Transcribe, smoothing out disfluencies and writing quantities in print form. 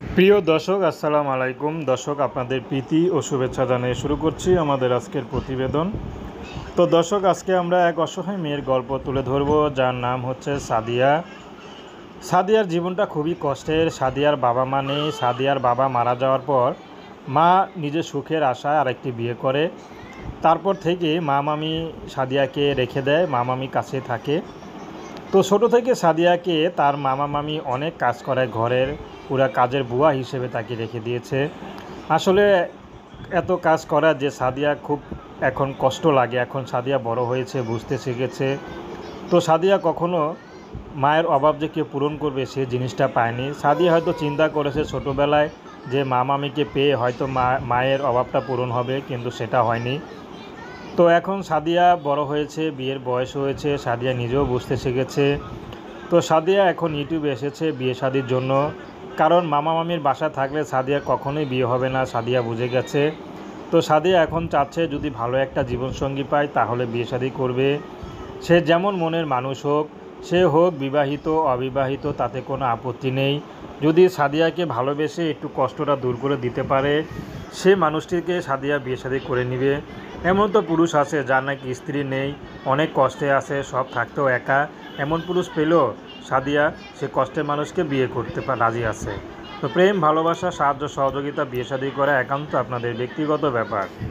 প্রিয় দর্শক, আসসালামু আলাইকুম। দর্শক, আপনাদের প্রীতি ও শুভেচ্ছা জানিয়ে শুরু করছি আমাদের আজকের প্রতিবেদন। তো দর্শক, আজকে আমরা এক অসহায় মেয়ের গল্প তুলে ধরব, যার নাম হচ্ছে সাদিয়া। সাদিয়ার জীবনটা খুবই কষ্টের। সাদিয়ার বাবা মা নেই। সাদিয়ার বাবা মারা যাওয়ার পর মা নিজের সুখের আশায় আরেকটি বিয়ে করে। তারপর থেকে মা মামি সাদিয়াকে রেখে দেয়, মা মামি কাছে থাকে। তো ছোট থেকে সাদিয়াকে তার মামা মামি অনেক কাজ করায়, ঘরের পুরা কাজের বুয়া হিসেবে তাকে রেখে দিয়েছে। আসলে এত কাজ করা যে সাদিয়া খুব এখন কষ্ট লাগে। এখন সাদিয়া বড় হয়েছে, বুঝতে শিখেছে। তো সাদিয়া কখনো মায়ের অভাব যে কেউ পূরণ করবে সে জিনিসটা পায়নি। সাদিয়া হয়তো চিন্তা করেছে ছোটোবেলায় যে মা মামিকে পেয়ে হয়তো মায়ের অভাবটা পূরণ হবে, কিন্তু সেটা হয়নি। তো এখন সাদিয়া বড় হয়েছে, বিয়ের বয়স হয়েছে, সাদিয়া নিজেও বুঝতে শিখেছে। তো সাদিয়া এখন ইউটিউবে এসেছে বিয়ে শাদির জন্য, কারণ মামা মামির বাসা থাকলে সাদিয়ার কখনোই বিয়ে হবে না, সাদিয়া বুঝে গেছে। তো সাদিয়া এখন চাচ্ছে যদি ভালো একটা জীবনসঙ্গী পায় তাহলে বিয়ে শাদি করবে। সে যেমন মনের মানুষ হোক, সে হোক বিবাহিত অবিবাহিত, তাতে কোনো আপত্তি নেই। যদি সাদিয়াকে ভালোবেসে একটু কষ্টটা দূর করে দিতে পারে, সে মানুষটিকে সাদিয়া বিয়ে শাদি করে নেবে। এমন তো পুরুষ আছে যার নাকি স্ত্রী নেই, অনেক কষ্টে আছে, সব থাকতেও একা। এমন পুরুষ পেলেও সাদিয়া সে কষ্টের মানুষকে বিয়ে করতে রাজি আছে। তো প্রেম, ভালোবাসা, সাহায্য সহযোগিতা, বিয়ে শাদি করা একান্ত আপনাদের ব্যক্তিগত ব্যাপার।